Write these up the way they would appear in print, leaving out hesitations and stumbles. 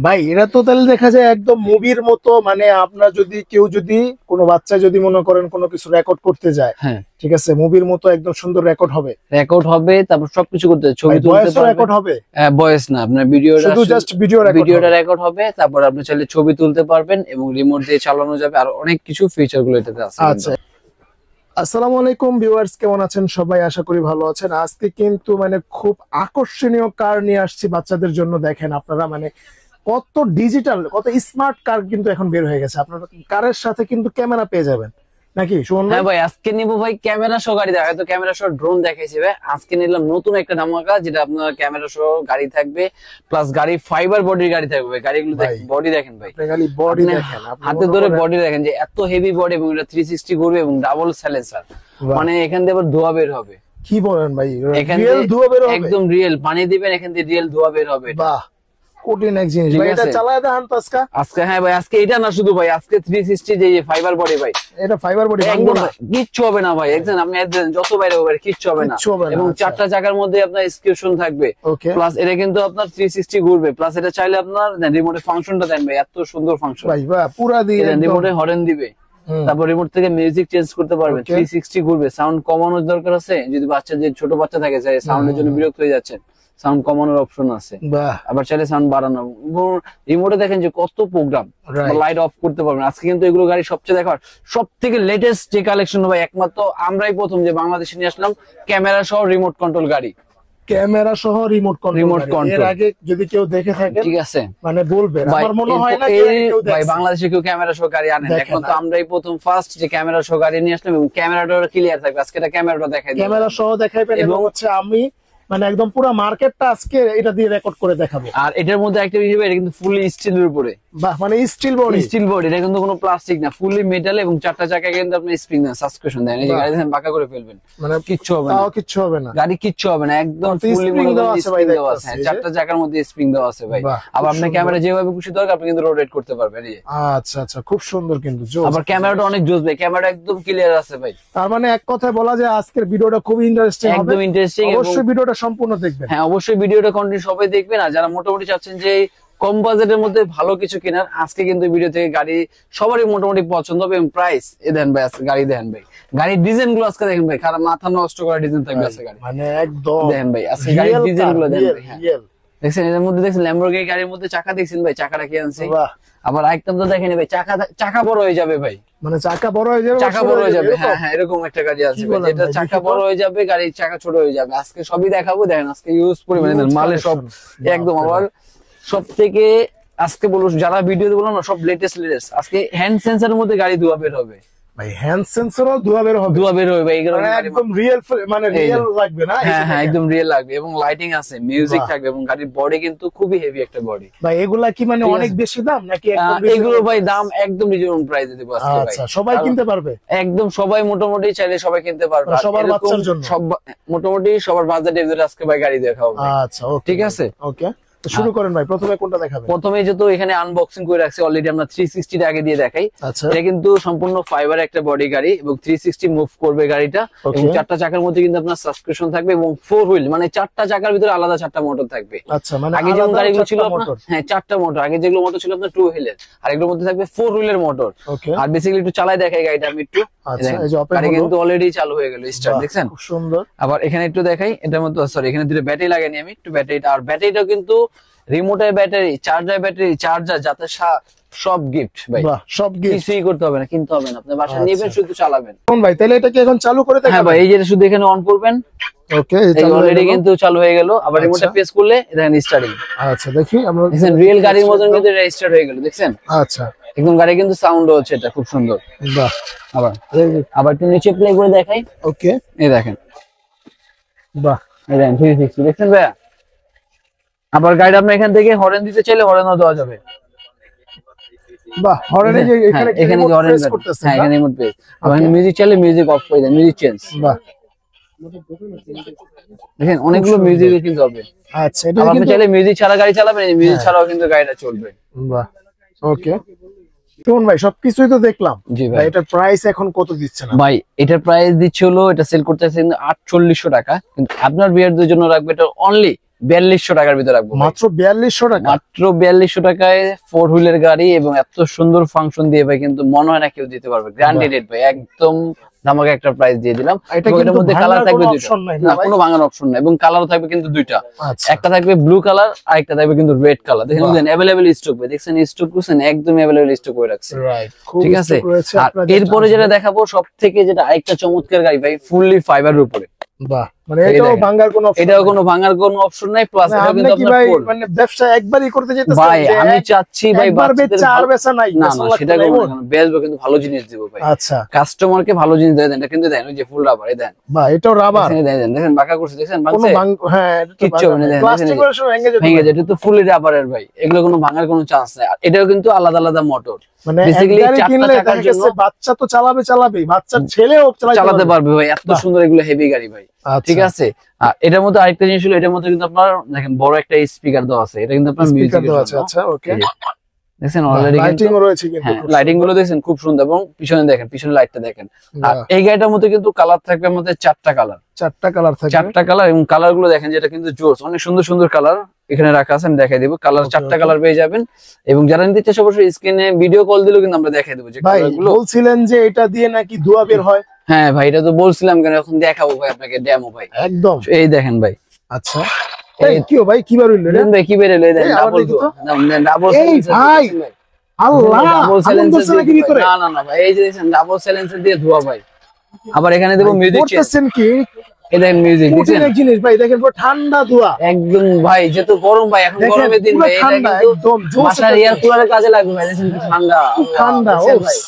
ভাই এরা তো তাহলে দেখা যায় একদম মুভির মতো, মানে আপনার কেউ যদি কোনো বাচ্চা যদি মনে করেন কোনো কিছু রেকর্ড করতে যায়, হ্যাঁ ঠিক আছে, মুভির মতো একদম সুন্দর রেকর্ড হবে। তারপর সবকিছু করতে ছবি তুলতে পারবেন। রেকর্ড হবে, ভয়েস না, আপনার ভিডিওটা শুধু জাস্ট ভিডিওটা রেকর্ড হবে। তারপর আপনি চাইলে ছবি তুলতে পারবেন এবং রিমোট দিয়ে চালানো যাবে, আর অনেক কিছু ফিচার গুলো এটাতে আছে। আচ্ছা, আসসালামু আলাইকুম ভিউয়ার্স, কেমন আছেন সবাই? আশা করি ভালো আছেন। আজকে কিন্তু মানে খুব আকর্ষণীয় কার নিয়ে আসছি বাচ্চাদের জন্য। দেখেন আপনারা, মানে কত ডিজিটাল, কত স্মার্ট কার কিন্তু এখন বের হয়ে গেছে। আপনারা কারের সাথে কিন্তু ক্যামেরা পেয়ে যাবেন নাকি সুমন ভাই? হ্যাঁ ভাই, আজকে নিবো ভাই ক্যামেরা সহ গাড়ি। দেখা তো ক্যামেরা সহ ড্রোন দেখাইছি ভাই, আজকে নিলাম নতুন একটা ধামাকা, যেটা আপনার ক্যামেরা সহ গাড়ি থাকবে, প্লাস গাড়ি ফাইবার বডির গাড়ি থাকবে। গাড়িগুলো বডি দেখেন ভাই, বডি দেখেন, হাতে ধরে বডি দেখেন যে এত হেভি বডি, এবং এটা 360 ঘুরবে এবং ডাবল সাইলেন্সার। মানে এখান দিয়ে আবার ধোয়া বের হবে। কি বলেন ভাই? রিয়েল ধোয়া বের হবে, একদম রিয়েল পানি দিবেন, এখান দিয়ে রিয়েল ধোয়া বের হবে। বাহ, কঠিন এক জিনিস ভাই। এটা চালায় দেখান তো আজকে। হ্যাঁ ভাই, আজকে এটা না শুধু ভাই, আজকে 360 যে ফাইবার বডি ভাই, এটা ফাইবার বডি একদম কিচ্ছু হবে না ভাই। একদম আপনি যত বাইরে হবে কিচ্ছু হবে না, এবং চারটা জায়গার মধ্যে আপনার এক্সকিউশন থাকবে। প্লাস এটা কিন্তু আপনার 360 ঘুরবে, প্লাস এটা চাইলে আপনার রিমোটে ফাংশনটা দেন ভাই, এত সুন্দর ফাংশন ভাই। বাহ, পুরা দিয়ে রিমোটে হর্ন দিবে, তারপর রিমোট থেকে মিউজিক চেঞ্জ করতে পারবেন। 360 ঘুরবে। সাউন্ড কমানোর দরকার আছে, যদি বাচ্চা যে ছোট বাচ্চা থাকে যায় সাউন্ডের জন্য বিরক্ত হয়ে যাচ্ছেন, সাউন্ড কমানোর অপশন আছে। আবার চাইলে সাউন্ড বাড়ানো। রিমোটে দেখেন যে কত প্রোগ্রাম, লাইট অফ করতে পারবেন। আজকে কিন্তু এগুলো গাড়ি সবচেয়ে দেখার সব থেকে লেটেস্ট যে কালেকশন ভাই, একমাত্র আমরাই প্রথম যে বাংলাদেশে নিয়ে আসলাম ক্যামেরা সহ রিমোট কন্ট্রোল গাড়ি। ক্যামেরা সহ রিমোট কন্ট্রোল। এর আগে যদি কেউ দেখে থাকে, ঠিক আছে, মানে বলবেন। আমার মনে হয় না ভাই বাংলাদেশে কেউ ক্যামেরা সহ গাড়ি আনে না, এখন তো আমরাই প্রথম ফার্স্ট যে ক্যামেরা সহ গাড়ি নিয়ে আসলাম, এবং ক্যামেরাটা ক্লিয়ার থাকবে। আজকে এটা ক্যামেরাটা দেখাই দিই, ক্যামেরা সহ দেখাইবেন। এবং হচ্ছে আমি মানে একদম পুরো মার্কেটটা আজকে এটা দিয়ে রেকর্ড করে দেখাবো। আর এটার মধ্যে একটা বিষয়, এটা কিন্তু ফুলি স্টিলের উপরে। বাহ, মানে স্টিল বডি, এটা কিন্তু কোনো প্লাস্টিক না, ফুলি মেটাল, এবং চারটা চাকা কিন্তু আপনি স্প্রিং না, সাসপেনশন দেন। এই যে গাড়ি দেখেন বাঁকা করে ফেলবেন, মানে কিচ্ছু হবে না, কিচ্ছু হবে না, গাড়ি কিচ্ছু হবে না, একদম ফুলি স্প্রিং দেওয়া আছে। চারটা চাকার মধ্যে স্প্রিং দেওয়া আছে ভাই। আবার আপনার ক্যামেরা যেভাবে খুশি দরকার আপনি কিন্তু রোটেট করতে পারবেন। আচ্ছা আচ্ছা, খুব সুন্দর কিন্তু। আবার ক্যামেরাটা অনেক জোস ভাই, ক্যামেরা একদম ক্লিয়ার আছে ভাই। তার মানে এক কথায় বলা যায় আজকের ভিডিওটা খুব ইন্টারেস্টিং হবে, একদম ইন্টারেস্টিং। অবশ্যই ভিডিওটা সম্পূর্ণ দেখবেন। হ্যাঁ অবশ্যই ভিডিওটা কন্টিনিউ সবাই দেখবেন। আর যারা মোটামুটি চাচ্ছেন যে কম বাজেটের মধ্যে ভালো কিছু কেনার, আজকে কিন্তু ভিডিও থেকে গাড়ি সবারই মোটামুটি পছন্দ হবে। এবং প্রাইস দেন ভাই, আজকে গাড়ি দেখেন ভাই, গাড়ির ডিজাইন গুলো আজকে দেখেন ভাই, খারাপ মাথা নষ্ট করা ডিজাইন থাকবে আজকে গাড়ি, মানে একদম দেখেন ভাই আজকে গাড়ির ডিজাইন গুলো দেখেন ভাই। হ্যাঁ দেখছেন, এর মধ্যে দেখছেন ল্যাম্বরগিনি গাড়ির মধ্যে চাকা দেখছেন ভাই, চাকাটা কি আনছে। আবার একদম তো দেখেন ভাই, চাকা বড় হয়ে যাবে ভাই, মানে চাকা বড় হয়ে যাবে, চাকা বড় হয়ে যাবে। হ্যাঁ হ্যাঁ, এরকম একটা গাড়ি আছে ভাই, যেটা চাকা বড় হয়ে যাবে, গাড়ির চাকা ছোট হয়ে যাবে। আজকে সবই দেখাবো, দেখেন আজকে ইউজ পরিমাণে মালে সব একদম। আবার সব থেকে আজকে বলবো, যারা ভিডিও বললাম না সব লেটেস্ট আজকে হ্যান্ড সেন্সরের মধ্যে গাড়ি ধোয়া বের হবে ভাই। হ্যান্ড সেন্সরও ধোয়া বের হবে ভাই, একদম রিয়েল, মানে রিয়েল লাগবে না? হ্যাঁ হ্যাঁ, একদম রিয়েল লাগবে, এবং লাইটিং আছে, মিউজিক থাকবে, এবং গাড়ির বডি কিন্তু খুবই হেভি একটা বডি ভাই। এগুলা কি মানে অনেক বেশি দাম নাকি? এগুলো ভাই দাম একদম রিজনেবল প্রাইসে দেব আজকে ভাই। আচ্ছা, সবাই কিনতে পারবে? একদম সবাই, মোটামুটি চাইলে সবাই কিনতে পারবে, সবার বাচ্চার জন্য সব মোটামুটি সবার বাজেটের ভিতরে আজকে ভাই গাড়ি দেখাবো। আচ্ছা ঠিক আছে, ওকে, তো শুরু করেন ভাই। প্রথমে কোনটা দেখাবেন? প্রথমে যেহেতু এখানে আনবক্সিং করে রাখছি অলরেডি, আমরা 360 আগে দিয়ে দেখাই। এটা কিন্তু সম্পূর্ণ ফাইবার একটা বডি গাড়ি, এবং 360 মুভ করবে গাড়িটা, এবং চারটা চাকার মধ্যে কিন্তু আপনার সাসপেনশন থাকবে, এবং 4 হুইল, মানে চারটা চাকার ভিতরে আলাদা চারটা মোটর থাকবে। আচ্ছা, মানে আগে যেমন গাড়িগুলো ছিল হ্যাঁ চারটা মোটর, আগে যেগুলো মোটর ছিল আপনার 2 হুইলের, আর এগুলোর মধ্যে থাকবে 4 হুইলের মোটর। আর বেসিক্যালি একটু চালাই দেখাই গাড়িটা আমি একটু। গাড়ি কিন্তু অলরেডি চালু হয়ে গেল, স্টার্ট দেখছেন, খুব সুন্দর। আবার এখানে একটু দেখাই, এটার মধ্যে সরি এখানে দুটো ব্যাটারি লাগাইনি আমি, একটু ব্যাটারিটা, আর ব্যাটারিটাও কিন্তু রিমোটের ব্যাটারি, চার্জার, যাতে সব গিফট ভাই, সব গিফট, কিছুই করতে হবে না, কিনতে হবে না, আপনি বাসায় নেবেন শুধু চালাবেন। কোন ভাই, তাহলে এটা কি এখন চালু করে দেখাবেন? হ্যাঁ ভাই, এই যে শুধু এখানে অন করবেন, ওকে, এই অলরেডি কিন্তু চালু হয়ে গেল। আবার রিমোটটা প্রেস করলে দেখেন স্টার্টিং। আচ্ছা, দেখি আমরা, দেখেন রিয়েল গাড়ির মতন কিন্তু এটা স্টার্ট হয়ে গেল, দেখছেন। আচ্ছা, একদম গাড়ি কিন্তু সাউন্ড হচ্ছে, এটা খুব সুন্দর। বাহ, আবার একটু নিচে প্লে করে দেখাই। ওকে, এই দেখেন, বাহ, এই দেখেন 360 দেখছেন ভাইয়া। আবার গাড়ি আপনি এখান থেকে হর্ন দিতে চাইলে হর্নও দেওয়া যাবে। বাহ, হর্নে যে এখানে হর্ন করতেছে, হ্যাঁ এখানে রিমোট প্রেস। আবার মিউজিক চাইলে মিউজিক অফ করে দেন, মিউজিক চেঞ্জ। বাহ, দেখেন অনেকগুলো মিউজিক কিন্তু হবে। আচ্ছা, এটা আপনি চাইলে মিউজিক ছাড়া গাড়ি চালাবেন, এই মিউজিক ছাড়াও কিন্তু গাড়িটা চলবে। বাহ, ওকে। কোন ভাই, সবকিছুই তো দেখলাম। জি ভাই, এটার প্রাইস এখন কত দিচ্ছেন ভাই? এটার প্রাইস দিচ্ছে হলো, এটা সেল করতেছে 4800 টাকা, কিন্তু আপনার বিয়ারদের জন্য রাখবে এটা অনলি 4200 টাকার ভিতরে রাখবো মাত্র 4200 টাকা, মাত্র 4200 টাকায় 4 হুইলের গাড়ি এবং এত সুন্দর ফাংশন দিয়ে ভাই কিন্তু মনে হয় না কেউ দিতে পারবে। গ্র্যান্ডেড ভাই, একদম ধামাকা একটা প্রাইস দিয়ে দিলাম। এটার মধ্যে কালার থাকবে দুইটা, না কোনো ভাঙার অপশন নাই, এবং কালারও থাকবে কিন্তু দুইটা, একটা থাকবে ব্লু কালার আর একটা থাকবে কিন্তু রেড কালার। দেখেন अवेलेबल স্টক ভাই, দেখছেন স্টক করছেন একদম अवेलेबल স্টক করে রাখছে, ঠিক আছে। আর এরপরে যেটা দেখাবো সবথেকে যেটা আরেকটা চমৎকার গাড়ি ভাই, ফুললি ফাইবারের উপরে। বাহ, মানে এটাও ভাঙার কোনো অপশন, এটাও কোনো ভাঙার কোনো অপশন নাই। প্লাস এটা কিন্তু আপনার মানে ব্যবসা একবারই করতে যেতেছেন ভাই, আমি চাচ্ছি ভাই বাচ্চাদের আর বেচা নাই, না না সেটা কোনো না, বেচবো কিন্তু ভালো জিনিস দিব ভাই। আচ্ছা, কাস্টমারকে ভালো জিনিস দেন। এটা কিন্তু দেন ওই যে ফুল রাবার, এই দেন বাহ, এটাও রাবার, দেখেন দেখেন বাঁকা করছে, দেখেন কোনো হ্যাঁ কিচ্ছু না, দেখেন প্লাস্টিকের সময় ভেঙে যায়, এটা তো ফুলি রাবারের ভাই, এগুলো কোনো ভাঙার কোনো চান্স নাই। এটাও কিন্তু আলাদা আলাদা মোটর, মানে গাড়ি কিনলে দেখা গেছে বাচ্চা তো চালাবেই, বাচ্চার ছেলেও চালাতে পারবে ভাই, এত সুন্দর এগুলো হেভি গাড়ি ভাই, ঠিক আছে। আর এটার মধ্যে আরেকটা জিনিস হলো, এটার মধ্যে কিন্তু আপনার দেখেন বড় একটা স্পিকার দেওয়া আছে, এটা কিন্তু আপনার মিউজিক দেওয়া আছে। আচ্ছা, ওকে, দেখেন অলরেডি লাইটিং রয়েছে কিন্তু, লাইটিং গুলো দেখেন খুব সুন্দর, এবং পিছনে দেখেন, পিছনে লাইটটা দেখেন। আর এই গাড়িটার মধ্যে কিন্তু কালার থাকবে আমাদের চারটা কালার থাকবে, চারটা কালার, এবং কালার গুলো দেখেন যেটা কিন্তু জোস, অনেক সুন্দর সুন্দর কালার এখানে রাখা আছে, আমি দেখাই দেবো। কালার চারটা কালার পেয়ে যাবেন, এবং যারা নিতে চান অবশ্যই স্ক্রিনে ভিডিও কল দিলেও কিন্তু আমরা দেখাই দেবো যে কালারগুলো। বলছিলেন যে এটা দিয়ে নাকি ধোঁয়া বের হয়, হ্যাঁ ভাই এটা তো বলছিলাম, কেন এখন দেখাবো ভাই আপনাকে ডেমো ভাই, একদম এই দেখেন ভাই। আচ্ছা, কি ভাই কি বার হইলো ভাই, কি বের হইলো, এই দেখেন ডাবল ডাবল, এই ভাই আল্লাহ ডাবল সাইলেন্সার নাকি ভিতরে, না না না ভাই, এই যে দেখেন ডাবল সাইলেন্সার দিয়ে ধোয়া ভাই। আবার এখানে দেবো মিউজিক করতেছেন কি, এই দেখেন মিউজিক দেখেন, এক জিনিস ভাই দেখেন পুরো ঠান্ডা ধোয়া একদম ভাই, যেহেতু গরম ভাই, এখন গরমের দিন ভাই, এটা কিন্তু বাসার এয়ার কুলারের কাজে লাগবে ভাই, দেখেন ঠান্ডা ঠান্ডা, ও ভাই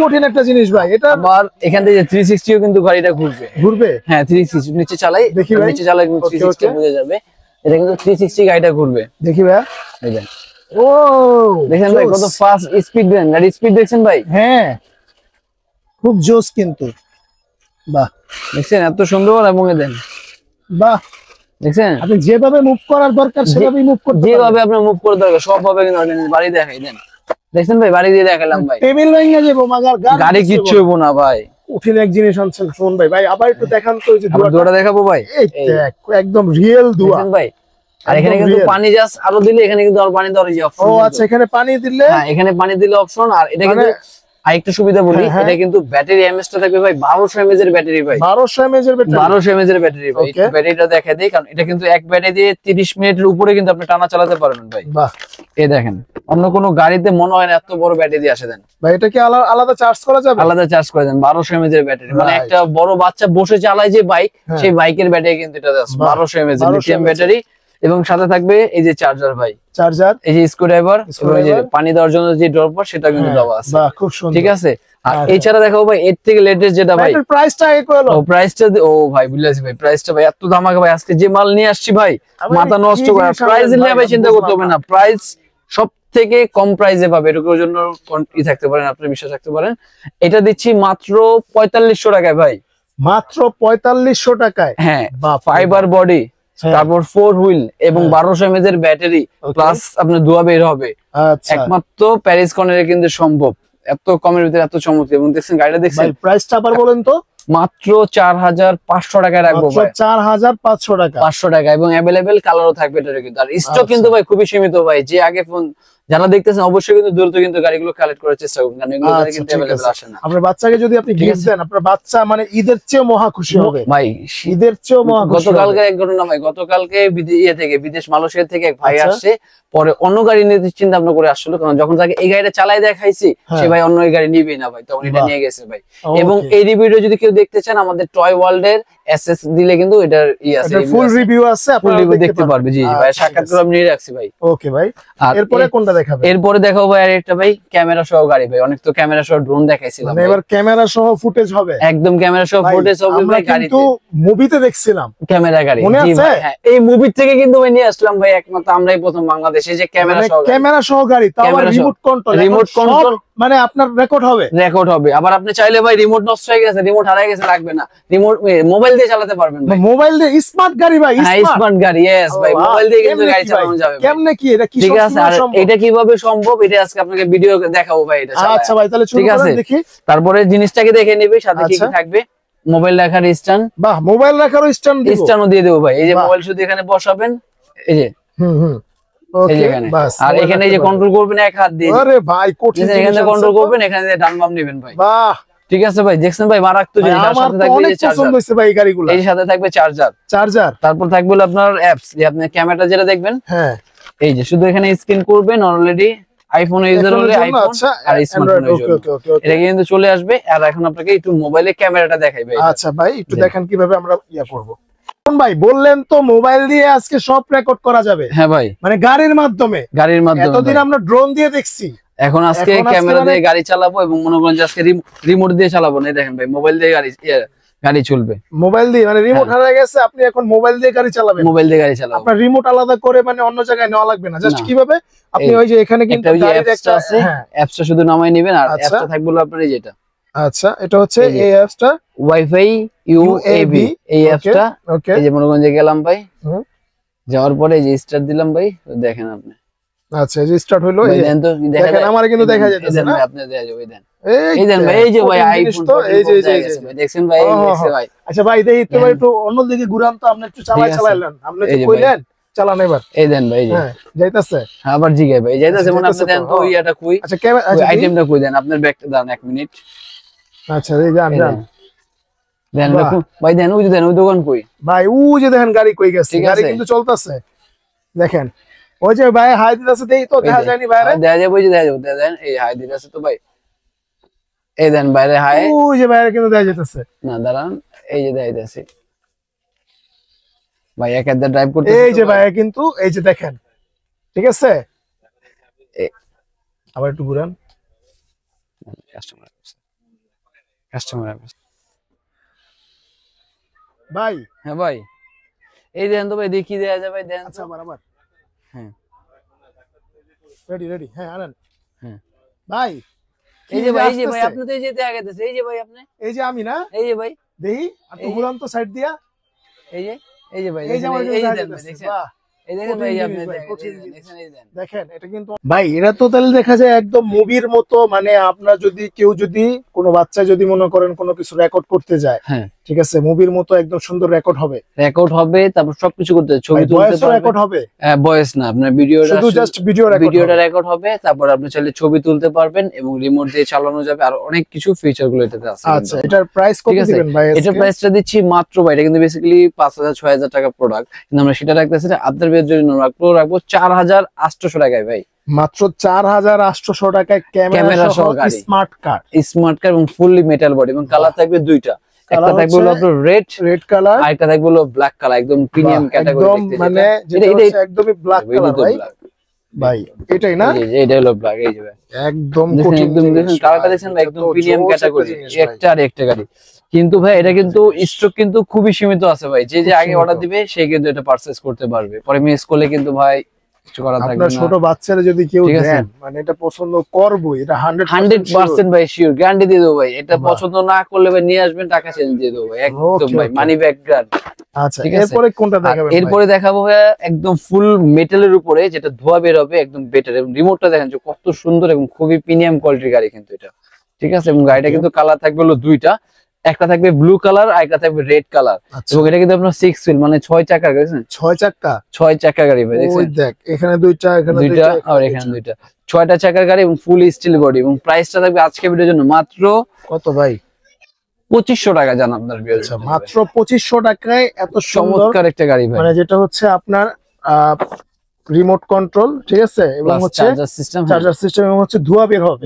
কঠিন একটা জিনিস ভাই। এটা আবার এখান থেকে 360 ও কিন্তু গাড়িটা ঘুরবে, হ্যাঁ 360 নিচে চালাই, দেখি ভাই নিচে চালাই কিন্তু 360 বোঝা যাবে, এটা কিন্তু 360 গাড়িটা ঘুরবে, দেখি ভাই এই দেন, ও দেখেন ভাই কত ফাস্ট স্পিড দেন, গাড়ি স্পিড দেখছেন ভাই, হ্যাঁ খুব জোস কিন্তু, বাহ দেখছেন এত সুন্দর, এবং দেন বাহ দেখছেন আপনি যেভাবে মুভ করার দরকার সেভাবেই মুভ করতে, যেভাবে আপনি মুভ করার দরকার সবভাবে কিন্তু বাড়ি দেখাই দেন, দেখছেন ভাই বাড়ি দিয়ে দেখালাম ভাই, টেবিল ভেঙে যাবো মাগার গাড়ি কিচ্ছু হইবো না ভাই। কঠিন এক জিনিস আনছেন শুনুন ভাই, ভাই আবার একটু দেখান তো, ওই যে ধোঁয়াটা দেখাবো ভাই, এই দেখ একদম রিয়েল ধোঁয়া ভাই। আর এখানে কিন্তু পানি জাস্ট আরো দিলে, এখানে কিন্তু আর পানি দেওয়ার যে অপশন, ও আচ্ছা এখানে পানি দিলে, হ্যাঁ এখানে পানি দিলে অপশন। আর এটা কিন্তু আরেকটা সুবিধা বলি, এটা কিন্তু ব্যাটারি এমএএইচটা থাকবে ভাই 1200 এমএএইচ এর ব্যাটারি ভাই, 1200 এমএএইচ এর ব্যাটারি, 1200 এমএএইচ এর ব্যাটারি ভাই। ব্যাটারিটা দেখা দেই, কারণ এটা কিন্তু এক ব্যাটারি দিয়ে 30 মিনিটের উপরে কিন্তু আপনি টানা চালাতে পারবেন ভাই। বাহ, এই দেখেন অন্য কোন গাড়িতে মনে হয় না এত বড় ব্যাটারি দিয়ে আসে দেন ভাই। এটা কি আলাদা চার্জ করা যাবে? আলাদা চার্জ করে দেন, 1200 এমএএইচ এর ব্যাটারি, মানে একটা বড় বাচ্চা বসে চালায় যে বাইক, সেই বাইকের ব্যাটারি কিন্তু এটা 1200 এমএএইচ এর লিথিয়াম ব্যাটারি, এবং সাথে থাকবে এই যে চার্জার ভাই, চার্জার, এই যে স্ক্রুড্রাইভার, এবং এই যে পানি দেওয়ার জন্য যে ড্রপার সেটা কিন্তু দেওয়া আছে। বাহ খুব সুন্দর, ঠিক আছে। আর এছাড়া দেখাবো ভাই এর থেকে লেটেস্ট যেটা ভাই, এর প্রাইসটা আগে কইলো, ও প্রাইসটা ও ভাই বুঝলাছি ভাই, প্রাইসটা ভাই এত দামাকা ভাই, আজকে যে মাল নিয়ে আসছি ভাই মাথা নষ্ট করে, প্রাইস নিয়ে ভাই চিন্তা করতে হবে না, প্রাইস সব থেকে কম প্রাইসে পাবে, এটার জন্য কি থাকতে পারেন, আপনি বিশ্বাস রাখতে পারেন। এটা দিচ্ছি মাত্র 4500 টাকায় ভাই, মাত্র 4500 টাকায়, হ্যাঁ ফাইবার বডি, তারপর 4 হুইল এবং 1200 এমএএইচ এর ব্যাটারি, প্লাস আপনার ধোঁয়া বের হবে, একমাত্র প্যারিস কর্নারে কিন্তু সম্ভব, এত কমের ভিতরে এত চমৎকার। এবং দেখছেন গাড়িটা দেখছেন, প্রাইসটা আবার বলেন তো, মাত্র 4500 টাকায় রাখবো ভাই, 4500 টাকা, 500 টাকা, এবং अवेलेबल কালারও থাকবে এটারে কিন্তু। আর স্টক কিন্তু ভাই খুবই সীমিত ভাই, যে আগে ফোন যারা দেখতেছেন অবশ্যই কিন্তু দ্রুত কিন্তু গাড়িগুলো কালেক্ট করার চেষ্টা করুন, কারণ এগুলো গাড়ি কিন্তু अवेलेबल আসে না। আপনার বাচ্চাকে যদি আপনি গিফট দেন, আপনার বাচ্চা মানে ঈদের চেয়ে মহা খুশি হবে ভাই, ঈদের চেয়ে মহা খুশি। গতকালকে এক ঘটনা ভাই, গতকালকে বিদেশ মালয়েশিয়া থেকে এক ভাই আসছে, পরে অন্য গাড়ি নিতে চিন্তা ভাবনা করে আসলো, কারণ যখন তাকে এই গাড়িটা চালাই দেখাইছি সে ভাই অন্য এই গাড়ি নিবেই না ভাই, তখন এটা নিয়ে গেছে ভাই। এবং এই রিভিউটা যদি কেউ দেখতে চান, আমাদের টয় ওয়ার্ল্ড এর এসএস দিলে কিন্তু এটার আছে, ফুল রিভিউ আছে, ফুল রিভিউ দেখতে পারবে। জি ভাই, সাক্ষাৎ করে আমি নিয়ে রাখছি ভাই। ওকে ভাই, আর এরপরে কোনটা দেখাবেন? এরপরে দেখাবো ভাই আরেকটা ভাই ক্যামেরা সহ গাড়ি ভাই, অনেক তো ক্যামেরা সহ ড্রোন দেখাইছিলাম, মানে এবার ক্যামেরা সহ ফুটেজ হবে, একদম ক্যামেরা সহ ফুটেজ হবে ভাই। গাড়ি কিন্তু মুভিতে দেখছিলাম ক্যামেরা গাড়ি, জি ভাই, হ্যাঁ এই মুভি থেকে কিন্তু ভাই নিয়ে আসলাম ভাই, একমাত্র আমরাই প্রথম বাংলাদেশে যে ক্যামেরা সহ গাড়ি, তাও আবার রিমোট কন্ট্রোল, মানে আপনার রেকর্ড হবে। আবার আপনি চাইলে ভাই রিমোট নষ্ট হয়ে গেছে, রিমোট হারিয়ে গেছে, লাগবে না, রিমোট মোবাইল দিয়ে চালাতে পারবেন ভাই, মোবাইল দিয়ে। স্মার্ট গাড়ি ভাই, স্মার্ট গাড়ি, यस ভাই, মোবাইল দিয়ে কিন্তু গাড়ি চালানো যাবে। কেমনে কি এটা, কি ঠিক আছে, আর এটা কিভাবে সম্ভব এটা আজকে আপনাকে ভিডিও দেখাবো ভাই, এটা আচ্ছা ভাই, তাহলে ঠিক আছে দেখি, তারপরে জিনিসটাকে দেখে নেবে সাথে কি থাকবে। মোবাইল রাখার স্ট্যান্ড, বাহ মোবাইল রাখারও স্ট্যান্ডও দিয়ে দেবো ভাই। এই যে মোবাইল শুধু এখানে বসাবেন, এই যে ওকে বাস। আর এখানে এই যে কন্ট্রোল করবেন এক হাত দিয়ে, আরে ভাই কঠিন, এখানে কন্ট্রোল করবেন, এখানে ডান বাম নেবেন ভাই। বাহ ঠিক আছে ভাই, দেখছেন ভাই মারাত্মক জিনিস। আর সাথে থাকবে এই পছন্দ হইছে ভাই এই গাড়িগুলো। এই সাথে থাকবে চার্জার, তারপর থাকবে আপনার অ্যাপস, যে আপনি ক্যামেরাটা যেটা দেখবেন, হ্যাঁ এই যে শুধু এখানে স্ক্রিন করবেন। অলরেডি আইফোন ইউজার হলে আইফোন আর স্মার্টফোন ইউজার, এটা কিন্তু চলে আসবে। আর এখন আপনাকে একটু মোবাইলে ক্যামেরাটা দেখাই ভাই। আচ্ছা ভাই একটু দেখেন কিভাবে আমরা করব। ভাই বললেন তো মোবাইল দিয়ে আজকে সব রেকর্ড করা যাবে? হ্যাঁ ভাই, মানে গাড়ির মাধ্যমে। এতদিন আমরা ড্রোন দিয়ে দেখছি, এখন আজকে ক্যামেরা দিয়ে গাড়ি চালাবো এবং মনে করেন যে আজকে রিমোট দিয়ে চালাবো না। দেখেন ভাই মোবাইল দিয়ে গাড়ি চলবে, মোবাইল দিয়ে, মানে রিমোট হারিয়ে গেছে, আপনি এখন মোবাইল দিয়ে গাড়ি চালাবেন। মোবাইল দিয়ে গাড়ি চালাবেন, আপনার রিমোট আলাদা করে মানে অন্য জায়গায় নেওয়া লাগবে না। জাস্ট কিভাবে আপনি ওই যে এখানে কিন্তু গাড়ির একটা আছে, অ্যাপসটা শুধু নামাই নেবেন। আর অ্যাপসটা থাকবে আপনার এই যেটা, আচ্ছা এটা হচ্ছে এই অ্যাপসটা ওয়াইফাই ইউএবি, এই অ্যাপসটা। এই যে মনে করেন যে গেলাম ভাই, যাওয়ার পরে এই যে স্টার্ট দিলাম ভাই, দেখেন আপনি। আচ্ছা এই যে স্টার্ট হলো, এই দেন তো, দেখেন আমারে কিন্তু দেখা যাচ্ছে না, আপনি দেখা যাবে। দেন এই দেন ভাই, এই যে ভাই আইফোন তো, এই যে দেখছেন ভাই, দেখছেন ভাই। আচ্ছা ভাই দেই তো ভাই, একটু অন্যদিকে ঘুরান তো, আপনি একটু চালাইলেন, আপনি একটু কইলেন চালান এবার। এই দেন ভাই, হ্যাঁ যাইতাছে, আবার জিগাই ভাই যাইতাছে, মানে আপনি দেন তো ইয়াটা কই। আচ্ছা ক্যামেরা আইটেমটা কই দেন, আপনার ব্যাকটা দেন 1 মিনিট। আচ্ছা এই যান দেন ভাই, দেন ওই যে দেন, ওই দোকান কই ভাই, ওই যে দেখেন গাড়ি কই গেছে, গাড়ি কিন্তু চলতেছে। দেখেন ওই যে ভাই হাই দিতেছে, দেই তো দেখা যায়নি বাইরে, দেখা যাবে, ওই যে দেখা যাবে, দেন এই হাই দিতেছে তো ভাই, এই দেন বাইরে হাই, ওই যে বাইরে কিন্তু দেখা যাইতেছে না, দাঁড়ান এই যে দেখা যাইতেছে ভাই, এক হাতে ড্রাইভ করতে, এই যে ভাই কিন্তু এই যে দেখেন, ঠিক আছে আবার একটু ঘুরান, কাস্টমার ভাই। হ্যাঁ ভাই এই দেন তো ভাই, দেখি দেয়া যায় ভাই, দেন। আচ্ছা বরাবর, হ্যাঁ রেডি, হ্যাঁ আনেন, হ্যাঁ ভাই এই যে ভাই, এই যে ভাই আপনি তো এই যে দেখা গেছে, এই যে ভাই আপনি, এই যে আমি না, এই যে ভাই দেহি আপনি ঘুরান তো সাইড দিয়া, এই যে ভাই, এই যে আমার এই দেন ভাই, দেখছেন এই দেখেন ভাই, আপনি দেখেন এই দেন, দেখেন এটা কিন্তু ভাই, এরা তো তাহলে দেখা যায় একদম মুভির মতো। মানে আপনার যদি কেউ যদি কোনো বাচ্চা যদি মনে করেন কোনো কিছু রেকর্ড করতে যায়, হ্যাঁ ঠিক আছে, মুভির মতো একদম সুন্দর রেকর্ড হবে, তারপর সবকিছু করতে, ছবি তুলতে পারবেন, রেকর্ড হবে, ভয়েস না আপনার ভিডিও, শুধু জাস্ট ভিডিওটা রেকর্ড হবে। তারপর আপনি চাইলে ছবি তুলতে পারবেন এবং রিমোট দিয়ে চালানো যাবে, আর অনেক কিছু ফিচার গুলো এটাতে আছে। আচ্ছা এটার প্রাইস কত দিবেন ভাই? এটার প্রাইসটা দিচ্ছি মাত্র ভাই, এটা কিন্তু বেসিক্যালি 5000-6000 টাকা প্রোডাক্ট, কিন্তু আমরা সেটা রাখতেছি আপনাদের জন্য রাখবো 4800 টাকায় ভাই, মাত্র 4800 টাকায় ক্যামেরা সহ স্মার্ট কার এবং ফুললি মেটাল বডি, এবং কালার থাকবে দুইটা, একটা থাকবে হলো আপনার রেড কালার, আর একটা থাকবে হলো ব্ল্যাক কালার, একদম প্রিমিয়াম ক্যাটাগরি, একদম মানে এটা একদমই ব্ল্যাক কালার ভাই, এটাই না, এটা হলো ব্ল্যাক, এই যে একদম দেখেন কালারটা দেখেন ভাই, একদম প্রিমিয়াম ক্যাটাগরি, একটা আর একটা গাড়ি। কিন্তু ভাই এটা কিন্তু স্টক কিন্তু খুবই সীমিত আছে ভাই, যে আগে অর্ডার দিবে সে কিন্তু এটা পারচেজ করতে পারবে, পরে মিস করলে কিন্তু ভাই কিছু করা থাকবে না। আপনার ছোট বাচ্চারা যদি কেউ দেন, মানে এটা পছন্দ করবে, এটা 100% ভাই শিওর গ্যারান্টি দিয়ে দেবো ভাই, এটা পছন্দ না করলে ভাই নিয়ে আসবেন, টাকা চেঞ্জ দিয়ে দেবো একদম ভাই, মানি ব্যাক গ্যারান্টি। আচ্ছা এরপরে কোনটা দেখাবেন? এরপরে দেখাবো ভাই একদম ফুল মেটালের উপরে, যেটা ধোয়া বের হবে, একদম বেটার, এবং রিমোটটা দেখেন যে কত সুন্দর এবং খুবই প্রিমিয়াম কোয়ালিটির গাড়ি কিন্তু এটা, ঠিক আছে। এবং গাড়িটা কিন্তু কালার থাকবে হলো দুইটা, একটা থাকবে ব্লু কালার আর একটা থাকবে রেড কালার, এবং এটা কিন্তু আপনার 6 হুইল, মানে 6 চাকার গাড়ি, 6 চাকা গাড়ি ভাই, দেখছেন দেখ এখানে দুইটা, এখানে দুইটা, আর এখানে দুইটা, 6টা চাকার গাড়ি এবং ফুল স্টিল বডি, এবং প্রাইসটা থাকবে আজকে ভিডিওর জন্য মাত্র কত ভাই? 2500 টাকা জান আপনার ভিডিও। আচ্ছা মাত্র 2500 টাকায় এত চমৎকার একটা গাড়ি ভাই, মানে যেটা হচ্ছে আপনার রিমোট কন্ট্রোল, ঠিক আছে, এবং হচ্ছে চার্জার সিস্টেম, এবং হচ্ছে ধোয়া বের হবে,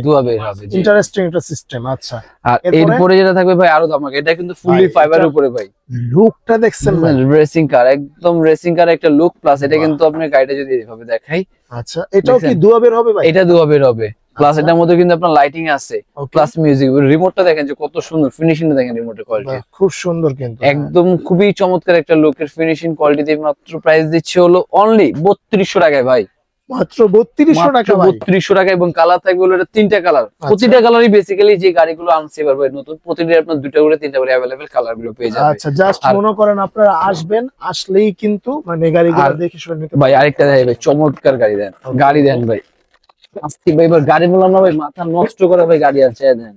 ইন্টারেস্টিং একটা সিস্টেম। আচ্ছা আর এরপরে যেটা থাকবে ভাই আরো দামাক, এটা কিন্তু ফুললি ফাইবারের উপরে ভাই, লুকটা দেখছেন ভাই, রেসিং কার, একদম রেসিং কার একটা লুক, প্লাস এটা কিন্তু আপনার গাড়িটা যদি এইভাবে দেখাই, আচ্ছা এটাও কি ধোয়া বের হবে ভাই? এটা ধোয়া বের হবে, প্লাস এটার মধ্যে কিন্তু আপনার লাইটিং আছে, প্লাস মিউজিক, রিমোটটা দেখেন যে কত সুন্দর ফিনিশিংটা দেখেন, রিমোটের কোয়ালিটি খুব সুন্দর, কিন্তু একদম খুবই চমৎকার একটা লুকের ফিনিশিং কোয়ালিটি দিয়ে মাত্র প্রাইস দিচ্ছে হলো অনলি 3200 টাকায় ভাই, মাত্র 3200 টাকা, 3200 টাকা। এবং কালার থাকবে হলো এটা 3টা কালার, প্রতিটা কালারই বেসিক্যালি যে গাড়িগুলো আনছে এবার ভাই নতুন, প্রতিটা আপনার 2টা করে 3টা করে अवेलेबल কালার গুলো পেয়ে যাবেন। আচ্ছা জাস্ট মনে করেন আপনারা আসবেন, আসলেই কিন্তু মানে গাড়িগুলো দেখে শুনে নিতে ভাই। আরেকটা দেখাই ভাই, চমৎকার গাড়ি দেন, গাড়ি দেন ভাই আজকে ভাই, এবার গাড়ি বললাম না ভাই, মাথা নষ্ট করে ভাই গাড়ি আছে, দেন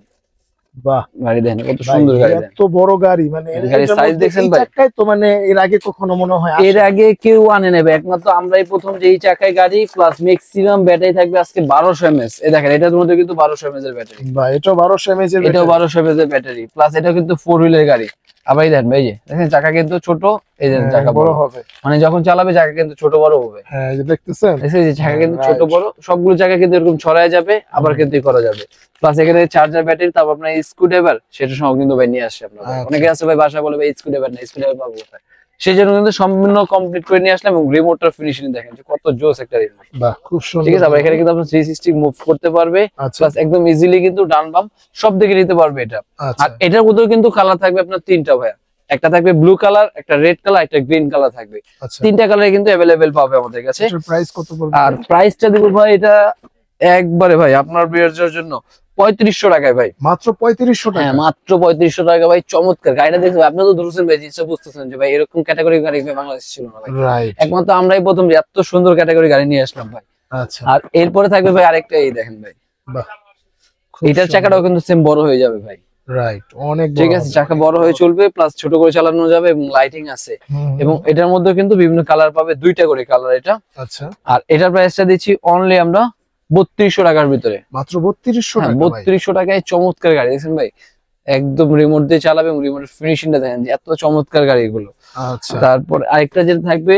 বাহ, গাড়ি দেখেন কত সুন্দর গাড়ি, এত বড় গাড়ি, মানে গাড়ির সাইজ দেখছেন ভাই? চাকায় তো মানে এর আগে কখনো মনে হয় এর আগে কেউ আনে নেবে, একমাত্র আমরাই প্রথম যে এই চাকায় গাড়ি, প্লাস ম্যাক্সিমাম ব্যাটারি থাকবে আজকে 1200 mAh। এই দেখেন এটার মধ্যে কিন্তু 1200 mAh এর ব্যাটারি, বা এটাও 1200 mAh এর, এটাও 1200 mAh এর ব্যাটারি, প্লাস এটা কিন্তু 4 হুইলের গাড়ি। আবার এই দেখেন ভাই, যে দেখেন চাকা কিন্তু ছোট, এই যে চাকা বড় হবে, মানে যখন চালাবে চাকা কিন্তু ছোট বড় হবে। হ্যাঁ এই যে দেখতেছেন, এই যে চাকা কিন্তু ছোট বড় সবগুলো জায়গা কিন্তু এরকম ছড়ায় যাবে, আবার কিন্তু করা যাবে। প্লাস এখানে চার্জার ব্যাটারি, তারপর আপনার স্ক্রুড্রাইভার সেটা সহ কিন্তু ভাই নিয়ে আসছে আপনারা। অনেকে আছে ভাই বাসা বলে ভাই স্ক্রুড্রাইভার না, স্ক্রুড্রাইভার পাবো কোথায়? সেই জন্য কিন্তু সম্পূর্ণ কমপ্লিট করে নিয়ে আসলাম, এবং রিমোটটার ফিনিশিং দেখেন যে কত জোস একটা রিমোট। বাহ খুব সুন্দর। ঠিক আছে, আবার এখানে কিন্তু আপনার 360 মুভ করতে পারবে, প্লাস একদম ইজিলি কিন্তু ডান বাম সব দিকে নিতে পারবে এটা। আর এটার মধ্যেও কিন্তু কালার থাকবে আপনার তিনটা ভাইয়া, একটা থাকবে ব্লু কালার, একটা রেড কালার, একটা গ্রিন কালার থাকবে। তিনটা কালারে কিন্তু अवेलेबल পাবে আমাদের কাছে। প্রাইস কত পড়বে? আর প্রাইসটা দিব ভাই এটা একবারে ভাই আপনার ভিউয়ারদের জন্য 3500 টাকায় ভাই, মাত্র 3500 টাকা। হ্যাঁ মাত্র 3500 টাকা ভাই। চমৎকার গাড়িটা দেখতে আপনি তো ধরছেন ভাই, জিনিসটা বুঝতেছেন যে ভাই এরকম ক্যাটাগরি গাড়ি বাংলাদেশে ছিল না ভাই, রাইট, একমাত্র আমরাই প্রথম যে এত সুন্দর ক্যাটাগরি গাড়ি নিয়ে আসলাম ভাই। আচ্ছা, আর এরপরে থাকবে ভাই আরেকটা, এই দেখেন ভাই, বাহ এটার চাকাটাও কিন্তু সেম বড় হয়ে যাবে ভাই, রাইট, অনেক বড়, ঠিক আছে, চাকা বড় হয়ে চলবে, প্লাস ছোট করে চালানো যাবে, এবং লাইটিং আছে, এবং এটার মধ্যে কিন্তু বিভিন্ন কালার পাবে, দুইটা করে কালার এটা। আচ্ছা, আর এটার প্রাইসটা দিচ্ছি অনলি আমরা 3200 টাকার ভিতরে, মাত্র 3200 টাকা। 3200 টাকায় চমৎকার গাড়ি দেখছেন ভাই, একদম রিমোট দিয়ে চালাবে, এবং রিমোটের ফিনিশিংটা দেখেন যে এত চমৎকার গাড়ি এগুলো। আচ্ছা, তারপর আরেকটা যেটা থাকবে,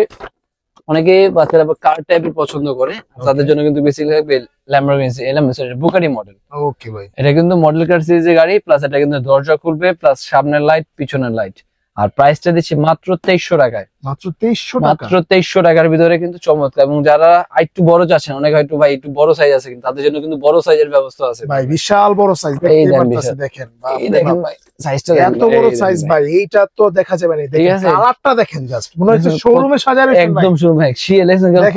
অনেকে বাচ্চারা কার টাইপের পছন্দ করে, তাদের জন্য কিন্তু বেসিক্যালি থাকবে ল্যাম্বরগিনি বুগাটি মডেল। ওকে ভাই, এটা কিন্তু মডেল কার সিরিজের গাড়ি, প্লাস এটা কিন্তু দরজা খুলবে, প্লাস সামনের লাইট পিছনের লাইট। আর প্রাইসটা দিচ্ছি মাত্র 2300 টাকায়, মাত্র 2300 টাকা, মাত্র 2300 টাকার ভিতরে কিন্তু চমৎকার। এবং যারা একটু বড় চাচ্ছেন, অনেকে হয়তো ভাই একটু বড় সাইজ আছে, কিন্তু তাদের জন্য কিন্তু বড় সাইজের ব্যবস্থা আছে ভাই, বিশাল বড় সাইজ দেখেন, এই দেখেন ভাই সাইজটা এত বড় সাইজ ভাই, এইটা তো দেখা যাবে না। দেখেন কালারটা দেখেন, জাস্ট মনে হচ্ছে শোরুমে সাজানো, একদম শোরুমে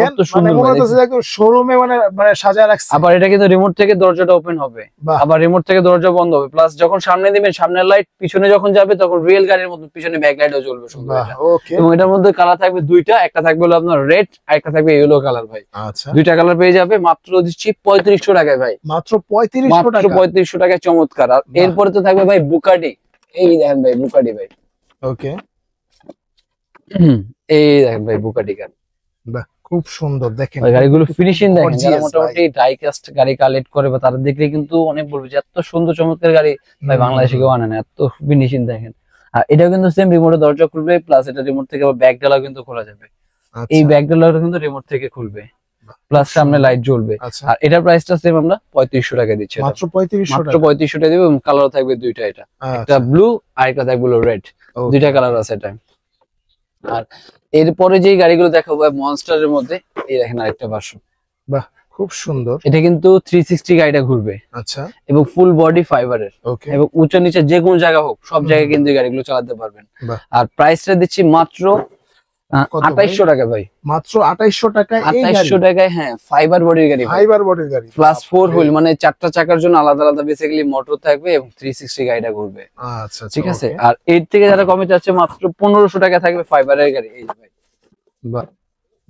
কত সুন্দর, মনে হচ্ছে একদম শোরুমে মানে সাজায় রাখছে। আবার এটা কিন্তু রিমোট থেকে দরজাটা ওপেন হবে, আবার রিমোট থেকে দরজা বন্ধ হবে, প্লাস যখন সামনে দিবেন সামনের লাইট, পিছনে যখন যাবে তখন রিয়েল গাড়ির মতো পিছনে ব্যাক লাইটও জ্বলবে সুন্দর। এবং এটার মধ্যে কালার থাকবে দুইটা, একটা থাকবে হলো আপনার রেড, আর একটা থাকবে ইয়েলো কালার ভাই। আচ্ছা, দুইটা কালার পেয়ে যাবে, মাত্র দিচ্ছি 3500 টাকায় ভাই, মাত্র 3500 টাকা, 3500 টাকায় চমৎকার। আর এরপরে তো থাকবে ভাই বুকাটি, এই দেখেন ভাই বুকাটি ভাই, ওকে, এই দেখেন ভাই বুকাটি গাড়ি, বাহ খুব সুন্দর। দেখেন গাড়িগুলো ফিনিশিং দেখেন, যারা মোটামুটি ডাই কাস্ট গাড়ি কালেক্ট করে বা তারা দেখলে কিন্তু অনেক বলবে যে এত সুন্দর চমৎকার গাড়ি ভাই বাংলাদেশে কেউ আনে না, এত ফিনিশিং দেখেন। আর এটাও কিন্তু সেম রিমোটে দরজা খুলবে, প্লাস এটা রিমোট থেকে আবার ব্যাক ডালাও কিন্তু খোলা যাবে, এই ব্যাক ডালাটা কিন্তু রিমোট থেকে খুলবে, প্লাস সামনে লাইট জ্বলবে। আর এটার প্রাইসটা সেম আমরা 3500 টাকা দিচ্ছি, মাত্র 3500 টাকা, মাত্র 3500 টাকা দিব। এবং কালার থাকবে দুইটা, এটা একটা ব্লু আর একটা থাকবে রেড, দুইটা কালার আছে এটা। আর এরপরে যে গাড়িগুলো দেখাবো মনস্টারের মধ্যে, এই দেখেন আরেকটা ভার্সন, বাহ খুব সুন্দর। এটা কিন্তু 360 গাড়িটা ঘুরবে, আচ্ছা, এবং ফুল বডি ফাইবারের, এবং উঁচু নিচে যে কোনো জায়গা হোক সব জায়গায় কিন্তু এই গাড়িগুলো চালাতে পারবেন। আর প্রাইসটা দিচ্ছি মাত্র 2800 টাকা ভাই, মাত্র 2800 টাকায়, 2800 টাকায়, হ্যাঁ ফাইবার বডির গাড়ি, ফাইবার বডির গাড়ি, প্লাস 4 হুইল, মানে চারটা চাকার জন্য আলাদা আলাদা বেসিক্যালি মোটর থাকবে, এবং 360 গাড়িটা ঘুরবে। আচ্ছা ঠিক আছে। আর এর থেকে যারা কমে যাচ্ছে মাত্র 1500 টাকা থাকবে ফাইবারের গাড়ি, এই যে ভাই, বাহ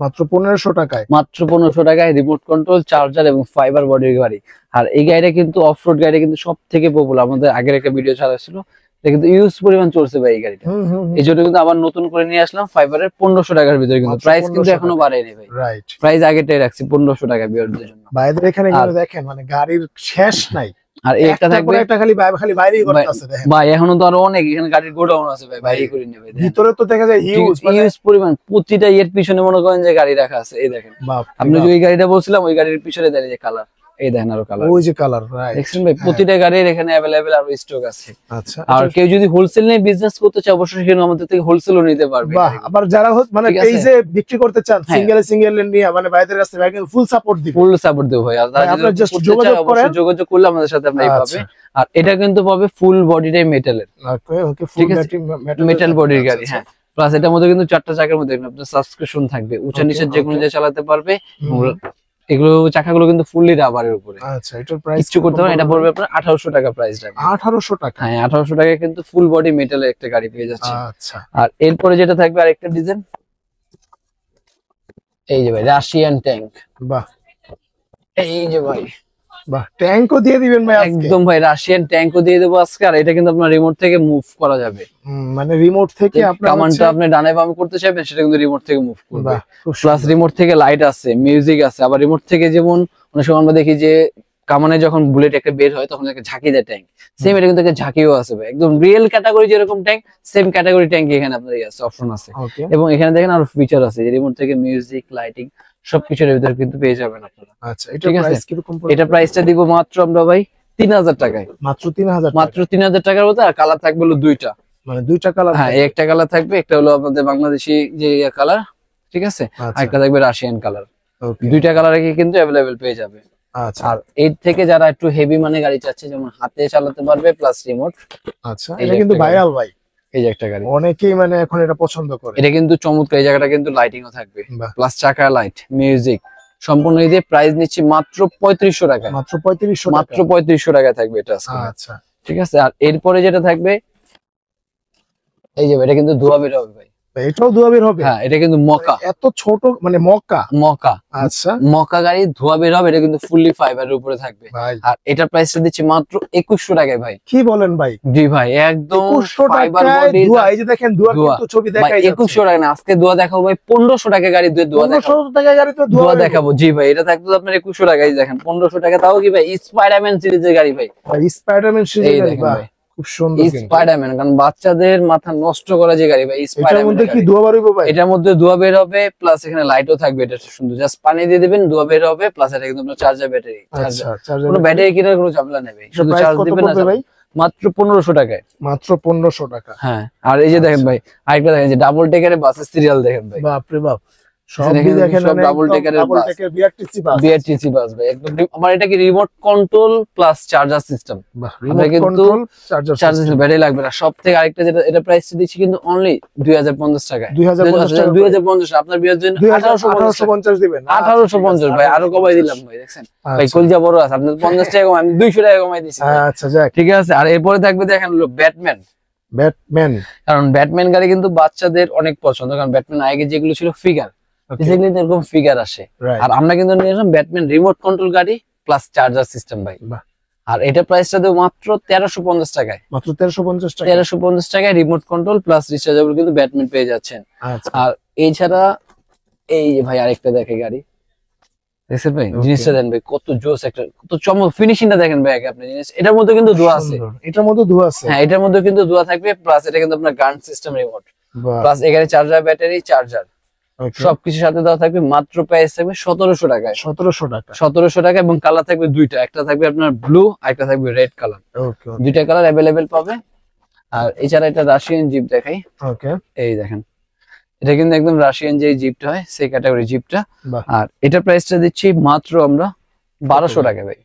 মাত্র 1500 টাকায়, মাত্র 1500 টাকায় রিমোট কন্ট্রোল, চার্জার এবং ফাইবার বডির গাড়ি। আর এই গাড়িটা কিন্তু অফরোড গাড়ি কিন্তু সব থেকে পপুলার, আমাদের আগের একটা ভিডিও ছাড়া ছিল, এটা কিন্তু ইউজ পরিমাণ চলছে ভাই এই গাড়িটা, এই জন্য কিন্তু আবার নতুন করে নিয়ে আসলাম ফাইবারের 1500 টাকার ভিতরে। কিন্তু প্রাইস কিন্তু এখনো বাড়েনি ভাই, রাইট, প্রাইস আগেটাই রাখছি 1500 টাকা বিয়ারদের জন্য। ভাইদের এখানে কিন্তু দেখেন মানে গাড়ির শেষ নাই। আর একটা থাকবে, একটা খালি বাইরেই করতেছে দেখেন ভাই, এখনো তো আরো অনেক এখানে গাড়ির গোডাউন আছে ভাই, বাইরে করে নেবে, ভিতরে তো দেখা যায় হিউজ পরিমাণ, প্রতিটা এর পিছনে মনে করেন যে গাড়ি রাখা আছে। এই দেখেন আপনি যে ওই গাড়িটা বলছিলাম, ওই গাড়ির পিছনে দাঁড়িয়ে যে কালার, এই দেখেন আরো কালার, ওই যে কালার, রাইট, দেখছেন ভাই, প্রতিটা গাড়ির এখানে अवेलेबल আর স্টক আছে। আচ্ছা, আর কেউ যদি হোলসেল নিয়ে বিজনেস করতে চায় অবশ্যই কিন্তু আমাদের থেকে হোলসেলও নিতে পারবে। বাহ, আবার যারা মানে পেজে বিক্রি করতে চান সিঙ্গেল নিয়ে, মানে ভাইদের কাছে ভাই কিন্তু ফুল সাপোর্ট দিব, ফুল সাপোর্ট দেব ভাই। আর আপনারা জাস্ট যোগাযোগ করলে আমাদের সাথে আপনারা পাবে। আর এটা কিন্তু পাবে ফুল বডিটাই মেটালের, ওকে, ফুল মেটাল বডির গাড়ি, হ্যাঁ। প্লাস এটার মধ্যে কিন্তু চারটা চাকার মধ্যে আপনার সাবস্ক্রিপশন থাকবে, উঁচা নিচে যে কোনো জায়গায় চালাতে পারবে। এগুলো চাকাগুলো কিন্তু ফুললি রাবারের উপরে। আচ্ছা, এটার প্রাইস কিছু করতে পারেন, এটা পড়বে আপনার 1800 টাকা প্রাইস রাখবে। 1800 টাকা, হ্যাঁ 1800 টাকায় কিন্তু ফুল বডি মেটালের একটা গাড়ি পেয়ে যাচ্ছে। আচ্ছা, আর এরপরে যেটা থাকবে আরেকটা ডিজাইন, এই যে ভাই রাশিয়ান ট্যাঙ্ক, বাহ, এই যে ভাই বাহ, ট্যাঙ্কও দিয়ে দিবেন ভাই আজকে? একদম ভাই, রাশিয়ান ট্যাঙ্কও দিয়ে দেবো আজকে। আর এটা কিন্তু আপনার রিমোট থেকে মুভ করা যাবে। মানে রিমোট থেকে আপনার কামানটা আপনি ডানে বামে করতে চাইবেন, সেটা কিন্তু রিমোট থেকে মুভ করবে। বাহ, খুব প্লাস রিমোট থেকে লাইট আছে, মিউজিক আছে। আবার রিমোট থেকে যেমন অনেক সময় আমরা দেখি যে কামানে যখন বুলেট একটা বের হয় তখন একটা ঝাঁকি দেয় ট্যাঙ্ক, সেম এটা কিন্তু একটা ঝাঁকিও আছে ভাই। একদম রিয়েল ক্যাটাগরি যেরকম ট্যাঙ্ক, সেম ক্যাটাগরি ট্যাঙ্ক এখানে আপনার আছে, অপশন আছে। ওকে। এবং এখানে দেখেন আরো ফিচার আছে, রিমোট থেকে মিউজিক, লাইটিং সবকিছুর ভিতরে কিন্তু পেয়ে যাবেন আপনারা। আচ্ছা, এটা ঠিক আছে, প্রাইস কিরকম পড়বে? এটা প্রাইসটা দিব মাত্র আমরা ভাই 3000 টাকায়। মাত্র 3000 মাত্র 3000 টাকার মধ্যে। আর কালার থাকবে হলো দুইটা, মানে দুইটা কালার? হ্যাঁ, একটা কালার থাকবে, একটা হলো আপনাদের বাংলাদেশি যে কালার, ঠিক আছে, আর একটা থাকবে রাশিয়ান কালার। ওকে। দুইটা কালারে কিন্তু অ্যাভেলেবেল পেয়ে যাবে। আচ্ছা। আর এর থেকে যারা একটু হেভি মানে গাড়ি চাচ্ছে, যেমন হাতে চালাতে পারবে প্লাস রিমোট, আচ্ছা, এটা কিন্তু ভাইরাল ভাই, এই যে একটা গাড়ি, অনেকেই মানে এখন এটা পছন্দ করে। এটা কিন্তু চমৎকার। এই জায়গাটা কিন্তু লাইটিংও থাকবে, বাহ। প্লাস চাকা লাইট, মিউজিক সম্পূর্ণ। এই দিয়ে প্রাইস নিচ্ছি মাত্র 3500 টাকায়। মাত্র 3500 টাকা? মাত্র 3500 টাকায় থাকবে এটা আজকে। আচ্ছা, ঠিক আছে। আর এরপরে যেটা থাকবে, এই যে এটা কিন্তু ধোয়া বের হবে ভাই। এটাও ধোয়া বের হবে? হ্যাঁ, এটা কিন্তু মকা, এত ছোট মানে মকা? মকা। আচ্ছা, মকা গাড়ি ধোয়া বের হবে, এটা কিন্তু ফুললি ফাইবারের উপরে থাকবে। ভাই আর এটার প্রাইসটা দিচ্ছি মাত্র 2100 টাকায় ভাই। কি বলেন ভাই? জি ভাই, একদম 2100 ফাইবার টাকায় বডি ধোয়া। এই যে দেখেন ধোয়া কিন্তু ছবি দেখাই যাচ্ছে। 2100 টাকা না, আজকে ধোয়া দেখাবো ভাই 1500 টাকা গাড়ি ধোয়া দেখাবো। 1500 টাকায় গাড়িতে ধোয়া দেখাবো, জি ভাই। এটা থাকতো আপনার 2100 টাকায়, দেখেন 1500 টাকা। তাও কি ভাই স্পাইডারম্যান সিরিজের গাড়ি ভাই, ভাই স্পাইডারম্যান সিরিজের গাড়ি। দেখেন বাহ, ভাই, খুব সুন্দর কিন্তু। স্পাইডারম্যান, কারণ বাচ্চাদের মাথা নষ্ট করা যে গাড়ি ভাই এটার স্পাইডারম্যান। মধ্যে কি ধোয়া বের হবে ভাই? এটার মধ্যে ধোয়া বের হবে, প্লাস এখানে লাইটও থাকবে। এটা সুন্দর, জাস্ট পানি দিয়ে দিবেন, ধোয়া বের হবে। প্লাস এটা কিন্তু আপনার চার্জার ব্যাটারি, আচ্ছা, চার্জার। কোনো ব্যাটারি কেনার কোনো ঝামেলা নেই ভাই, শুধু চার্জ দিবেন না ভাই? মাত্র 1500 টাকায়। মাত্র 1500 টাকা? হ্যাঁ। আর এই যে দেখেন ভাই, আরেকটা দেখেন যে ডাবল টেকারে বাসের সিরিয়াল দেখেন ভাই। বাপ রে বাপ, সব দেখেন, দেখেন সব ডাবল টেকারের bus, BRTC bus. BRTC bus ভাই একদম। আমার এটা কি remote control plus charger system. বাহ, remote control charger system. Battery লাগবে না। সব থেকে আরেকটা যেটা, এটা প্রাইস দিচ্ছি কিন্তু অনলি 2050 টাকায়। 2050 টাকা? 2050, আপনার বিয়ের জন্য 1850 দিবেন? 1850 ভাই, আরো কমাই দিলাম ভাই। দেখছেন ভাই, কলজা বড় আছে, আপনার 50 টাকা কমাই, আমি 200 টাকা কমাই দিছি। আচ্ছা, যাক, ঠিক আছে। আর এরপরে থাকবে দেখেন হলো ব্যাটম্যান। ব্যাটম্যান, কারণ ব্যাটম্যান গাড়ি কিন্তু বাচ্চাদের অনেক পছন্দ, কারণ ব্যাটম্যান আগে যেগুলো ছিল ফিগার, বেসিক্যালি এরকম ফিগার আসে। আর আমরা কিন্তু নিয়ে আসলাম ব্যাটম্যান রিমোট কন্ট্রোল গাড়ি প্লাস চার্জার সিস্টেম ভাই। আর এটা প্রাইসটা দেব মাত্র 1350 টাকায়। মাত্র 1350 টাকা? 1350 টাকায় রিমোট কন্ট্রোল প্লাস রিচার্জেবল কিন্তু ব্যাটম্যান পেয়ে যাচ্ছেন। আর এছাড়া এই যে ভাই আরেকটা দেখে গাড়ি, দেখছেন ভাই জিনিসটা দেন ভাই, কত জোস একটা, কত চমক, ফিনিশিংটা দেখেন ভাই আগে আপনি জিনিস। এটার মধ্যে কিন্তু ধোয়া আছে, এটার মধ্যে ধোয়া আছে? হ্যাঁ, এটার মধ্যে কিন্তু ধোয়া থাকবে। প্লাস এটা কিন্তু আপনার গান সিস্টেম রিমোট, প্লাস এখানে চার্জার, ব্যাটারি, চার্জার সবকিছুর সাথে দেওয়া থাকবে। মাত্র প্রাইস থাকবে 1700 টাকায়। 1700 টাকা? 1700 টাকা। এবং কালার থাকবে দুইটা, একটা থাকবে আপনার ব্লু, আর একটা থাকবে রেড কালার। দুইটা কালার অ্যাভেলেবেল পাবে। আর এছাড়া এটা রাশিয়ান জিপ দেখাই। এই দেখেন, এটা কিন্তু একদম রাশিয়ান যে জিপটা হয় সেই ক্যাটাগরি জিপটা। আর এটা প্রাইসটা দিচ্ছি মাত্র আমরা 1200 টাকা ভাই।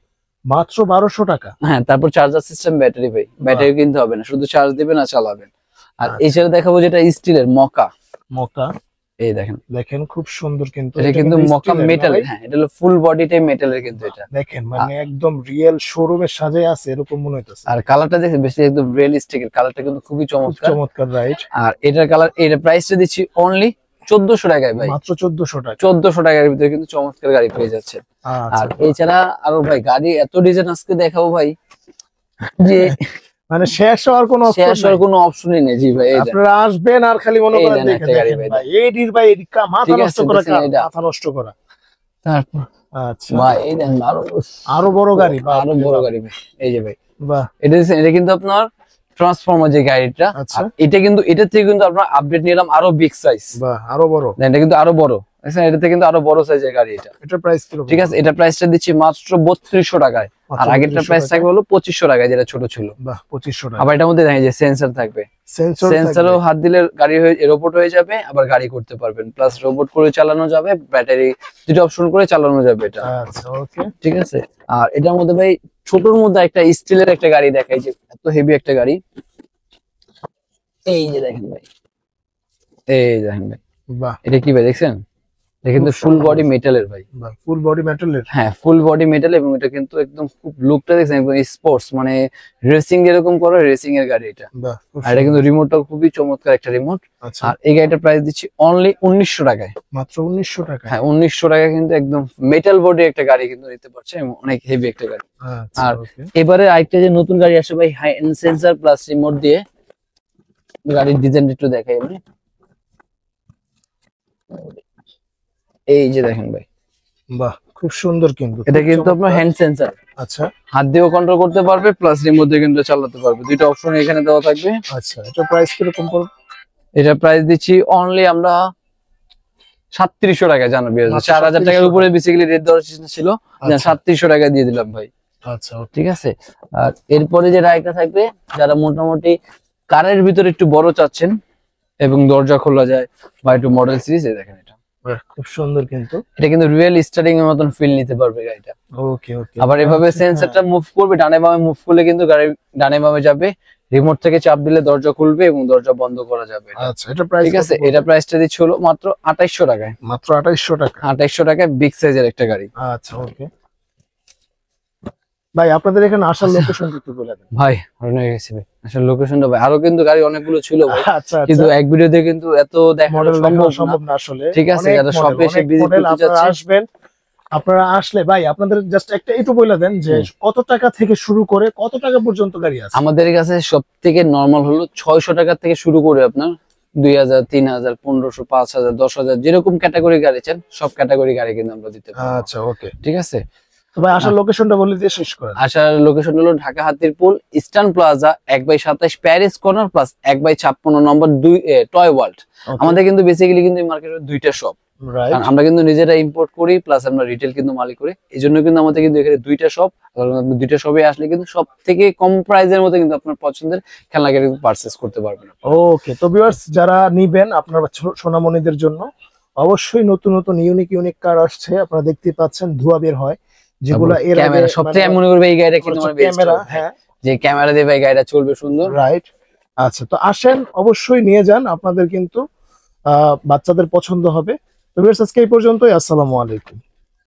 মাত্র 1200 টাকা? হ্যাঁ। তারপর চার্জার সিস্টেম, ব্যাটারি ভাই, ব্যাটারি কিনতে হবে না, শুধু চার্জ দিবেন আর চালাবেন। আর এছাড়া দেখাবো যেটা স্টিলের মকা। মকা, এই দেখেন, দেখেন খুব সুন্দর কিন্তু। এটা কিন্তু মকা মেটাল, হ্যাঁ, এটা হলো ফুল বডিটাই মেটালের কিন্তু। এটা দেখেন মানে একদম রিয়েল শোরুমে সাজায় আছে এরকম মনে হইতাছে। আর কালারটা দেখেন বেশি একদম রিয়েলিস্টিক, এর কালারটা কিন্তু খুবই চমৎকার, চমৎকার, রাইট। আর এটার কালার, এর প্রাইসটা দিচ্ছি অনলি 1400 টাকায় ভাই। মাত্র 1400 টাকা? 1400 টাকার ভিতরে কিন্তু চমৎকার গাড়ি পেয়ে যাচ্ছে। আর এছাড়া আরো ভাই গাড়ি এত ডিজাইন আজকে দেখাবো ভাই যে মানে শেষ হওয়ার কোনো অপশনই নেই। জি ভাই, আপনারা আসবেন আর খালি মনে করেন দেখেন ভাই, এইডির ভাই এদিকা মাথা নষ্ট করা, মাথা নষ্ট করা। তারপর আচ্ছা ভাই এই দেখেন আরো বড় গাড়ি, আরো বড় গাড়ি ভাই। এই যে ভাই, বাহ, এটা কিন্তু আপনার ট্রান্সফরমার যে গাড়িটা। আচ্ছা, এটা কিন্তু এটার থেকে কিন্তু আমরা আপডেট নিলাম আরো বিগ সাইজ, বাহ, আরো বড়। এটা কিন্তু আরো বড়, এটাতে কিন্তু আরো বড় সাইজের গাড়ি এটা। এটা প্রাইস কি? ঠিক আছে, এটা প্রাইসটা দিচ্ছি মাত্র 3200 টাকায়। আর আগেরটা প্রাইস থাকবে হলো 2500 টাকায়, যেটা ছোট ছিল। বাহ, 2500 টাকা। আবার এটার মধ্যে দেখেন যে সেন্সর থাকবে, সেন্সরও হাত দিলে গাড়ি রোবট হয়ে যাবে, আবার গাড়ি করতে পারবেন, প্লাস রোবট করে চালানো যাবে, ব্যাটারি দুটো অপশন করে চালানো যাবে এটা। আচ্ছা, ওকে, ঠিক আছে। আর এটার মধ্যে ভাই ছোটর মধ্যে একটা স্টিলের একটা গাড়ি দেখাই, যে এত হেভি একটা গাড়ি। এই যে দেখেন ভাই, এই দেখেন ভাই, বাহ, এটা কি ভাই দেখছেন? এটা কিন্তু ফুল বডি মেটালের ভাই, ফুল বডি মেটালের। হ্যাঁ ফুল বডি মেটাল, এবং এটা কিন্তু একদম খুব লুকটা দেখছেন একদম স্পোর্টস, মানে রেসিং যেরকম করে রেসিং এর গাড়ি এটা। আর এটা কিন্তু রিমোটটাও খুবই চমৎকার একটা রিমোট। আর এই গাড়িটার প্রাইস দিচ্ছি অনলি 1900 টাকায়, মাত্র 1900 টাকা। হ্যাঁ 1900 টাকা কিন্তু একদম মেটাল বডি একটা গাড়ি কিন্তু নিতে পারছে, অনেক হেভি একটা গাড়ি। আর এবারে আরেকটা যে নতুন গাড়ি আসে ভাই, high end sensor plus remote দিয়ে, গাড়ির ডিজাইন একটু দেখাই আমি। এই যে দেখেন ভাই, বাহ খুব সুন্দর কিন্তু। এটা কিন্তু আপনার হ্যান্ড সেন্সর, আচ্ছা হাত দিয়েও কন্ট্রোল করতে পারবে প্লাস রিমোট দিয়ে কিন্তু চালাতে পারবে, দুইটা অপশন এখানে দেওয়া থাকবে। আচ্ছা এটা প্রাইস কিরকম পড়বে? এটা প্রাইস দিচ্ছি অনলি আমরা 3700 টাকা, জানো 4000 টাকার উপরে বেসিক্যালি রেট দেওয়ার চেষ্টা ছিল, 3700 টাকা দিয়ে দিলাম ভাই। আচ্ছা ঠিক আছে। আর এরপরে যে রাইডটা থাকবে, যারা মোটামুটি কারের ভিতরে একটু বড় চাচ্ছেন এবং দরজা খোলা যায় বা একটু মডেল সিরিজ, দেখেন এটা খুব সুন্দর কিন্তু। এটা কিন্তু রিয়েল স্টার্টিং এর মতন ফিল নিতে পারবে গাড়িটা। ওকে ওকে। আবার এভাবে সেন্সরটা মুভ করবে, ডানে বামে মুভ করলে কিন্তু গাড়ি ডানে বামে যাবে, রিমোট থেকে চাপ দিলে দরজা খুলবে এবং দরজা বন্ধ করা যাবে। আচ্ছা এটা প্রাইস ঠিক আছে। এটা প্রাইসটা দিচ্ছি হলো মাত্র 2800 টাকায়, মাত্র 2800 টাকা। 2800 টাকায় বিগ সাইজের একটা গাড়ি। আচ্ছা ওকে ভাই, আপনাদের এখানে আসার লোকেশন একটু বলে দেন। ভাই অনেক গেছি ভাই, আসলে লোকেশনটা ভাই, আরো কিন্তু গাড়ি অনেকগুলো ছিল ভাই, আচ্ছা কিন্তু এক ভিডিওতে কিন্তু এত দেখানো সম্ভব না আসলে। ঠিক আছে, যারা শপে এসে ভিজিট করতে যাচ্ছেন আসবেন, আপনারা আসলে ভাই আপনাদের জাস্ট একটা একটু বলে দেন যে কত টাকা থেকে শুরু করে কত টাকা পর্যন্ত গাড়ি আছে আমাদের কাছে। সব থেকে নরমাল হলো 600 টাকা থেকে শুরু করে আপনার 2000, 3000, 1500, 5000, 10000 যেরকম ক্যাটাগরি গাড়ি চান সব ক্যাটাগরি গাড়ি কিন্তু আমরা দিতে পারি। আচ্ছা ওকে ঠিক আছে। তো ভাই আসার লোকেশনটা বলে দিয়ে শেষ করেন। আসার লোকেশন হলো Dhaka Hatirpul, eastern plaza 1/27 Paris corner plus 1/56 নম্বর 2 টয় ওয়ার্ল্ড। আমাদের কিন্তু বেসিক্যালি কিন্তু এই মার্কেটে দুইটা শপ, আমরা কিন্তু নিজেরা ইম্পোর্ট করি প্লাস আমরা রিটেল কিন্তু মালিক করি, এই জন্য কিন্তু আমাদের কিন্তু এখানে দুইটা শপ। দুইটা শপে আসলে কিন্তু সব থেকে কম প্রাইসের মধ্যে কিন্তু আপনার পছন্দের খেলনা গাড়ি পারচেজ করতে পারবেন। ওকে, তো ভিউয়ার্স যারা নিবেন আপনার সোনামণিদের জন্য অবশ্যই নতুন নতুন ইউনিক কার আসছে, আপনারা দেখতে পাচ্ছেন ধোঁয়া বের হয় যেগুলো এর আগে সবচেয়ে মনে করবে এই গাড়িটা কিন্তু আমার ক্যামেরা, হ্যাঁ যে ক্যামেরা দিয়ে ভাই গাড়িটা চলবে সুন্দর। রাইট। আচ্ছা তো আসেন, অবশ্যই নিয়ে যান, আপনাদের কিন্তু বাচ্চাদের পছন্দ হবে। তো ভিউয়ার্স আজকে এই পর্যন্তই, আসসালামু আলাইকুম।